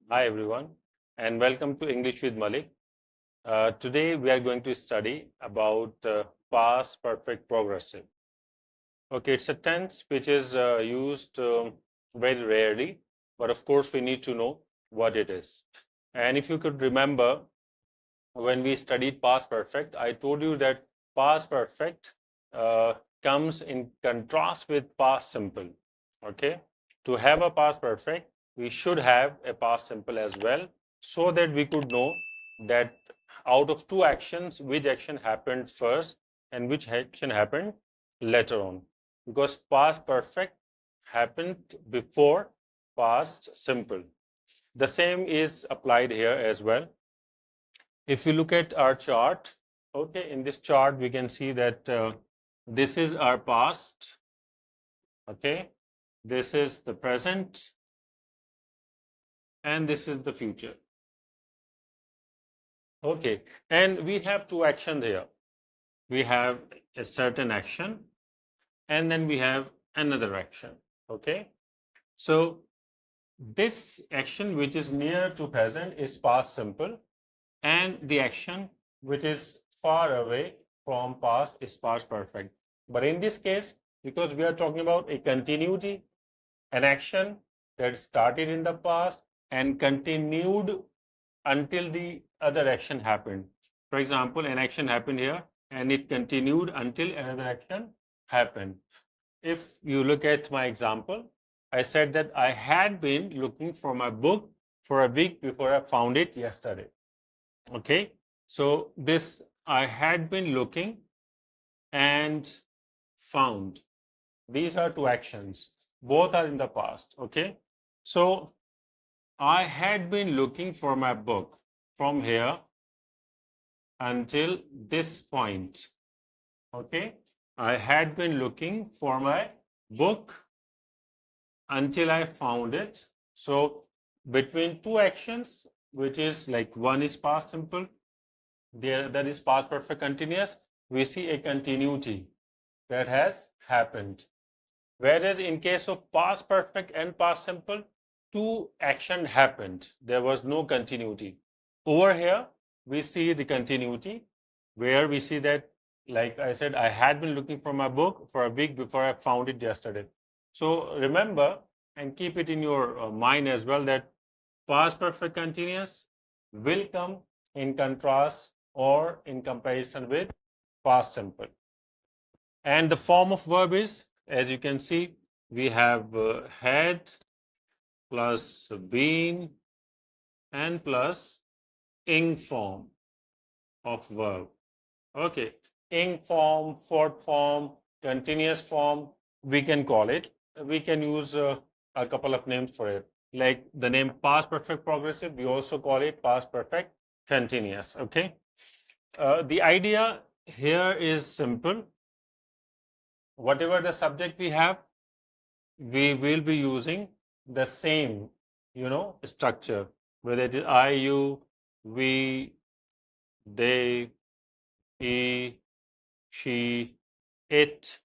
Hi everyone, and welcome to English with Malik. Today we are going to study about past perfect progressive. Okay, it's a tense which is used very rarely, but of course we need to know what it is. And if you could remember, when we studied past perfect, I told you that past perfect uh, comes in contrast with past simple. Okay, to have a past perfect, we should have a past simple as well, so that we could know that out of two actions, which action happened first and which action happened later on. Because past perfect happened before past simple. The same is applied here as well. If you look at our chart, okay, in this chart, we can see that this is our past, okay, this is the present, and this is the future. Okay, and we have two actions here. We have a certain action, and then we have another action, okay? So this action which is near to present is past simple, and the action which is far away from past is past perfect. But in this case, because we are talking about a continuity, an action that started in the past and continued until the other action happened. For example, an action happened here and it continued until another action happened. If you look at my example, I said that I had been looking for my book for a week before I found it yesterday. Okay, so this I had been looking and found. These are two actions. Both are in the past. Okay, so I had been looking for my book from here until this point. Okay, I had been looking for my book until I found it. So between two actions, which is like one is past simple, the other is past perfect continuous, we see a continuity that has happened. Whereas in case of past perfect and past simple, two action happened. There was no continuity. Over here, we see the continuity where we see that, like I said, I had been looking for my book for a week before I found it yesterday. So remember and keep it in your mind as well that past perfect continuous will come in contrast or in comparison with past simple. And the form of verb is, as you can see, we have had plus been and plus ing form of verb. Okay, ing form, fourth form, continuous form, we can call it. We can use a couple of names for it. Like the name past perfect progressive, we also call it past perfect continuous. Okay, the idea here is simple. Whatever the subject we have, we will be using the same, structure, whether it is I, you, we, they, he, she, it,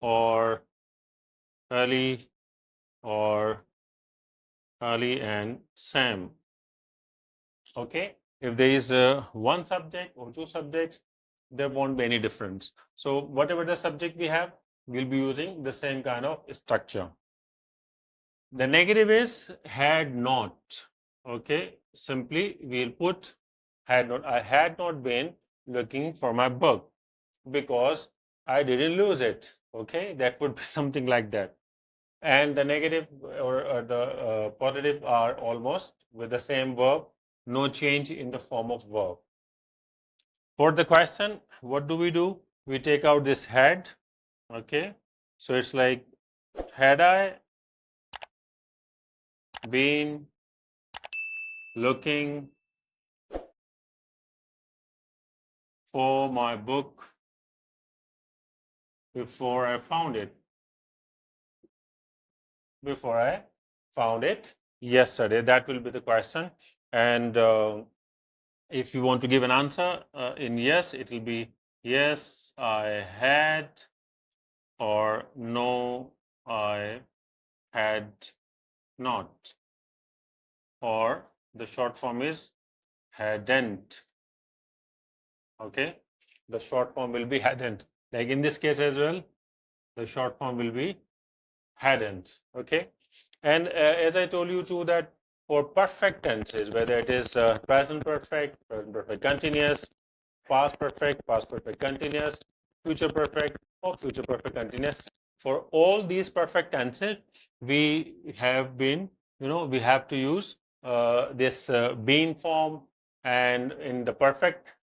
or Ali, or Ali and Sam. Okay, if there is one subject or two subjects, there won't be any difference. So whatever the subject we have, we'll be using the same kind of structure. The negative is had not. Okay, simply we'll put had not. I had not been looking for my book because I didn't lose it. Okay, that would be something like that. And the negative or the positive are almost with the same verb, no change in the form of verb. For the question, what do? We take out this had. Okay, so it's like, had I been looking for my book before I found it? Before I found it yesterday? That will be the question. And if you want to give an answer in yes, it will be yes, I had, or no, I had not. or the short form is hadn't. Okay, the short form will be hadn't. Like in this case as well, the short form will be hadn't. Okay, and as I told you too, that for perfect tenses, whether it is present perfect continuous, past perfect continuous, future perfect, or future perfect continuous, for all these perfect tenses, we have been, we have to use this been form, and in the perfect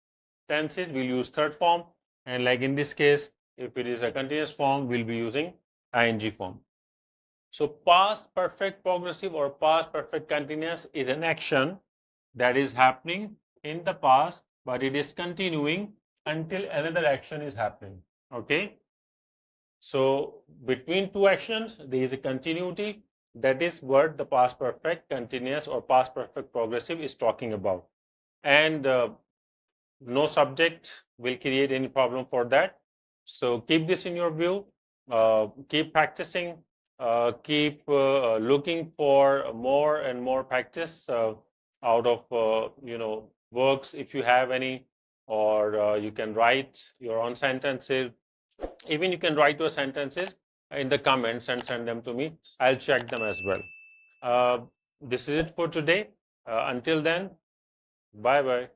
tenses, we'll use third form, and like in this case, if it is a continuous form, we'll be using ing form. So past perfect progressive or past perfect continuous is an action that is happening in the past, but it is continuing until another action is happening. Okay. So between two actions, there is a continuity. That is what the past perfect continuous or past perfect progressive is talking about. And no subject will create any problem for that. So keep this in your view, keep practicing, keep looking for more and more practice out of works if you have any, or you can write your own sentences. Even you can write your sentences in the comments and send them to me. I'll check them as well. This is it for today. Until then, bye bye.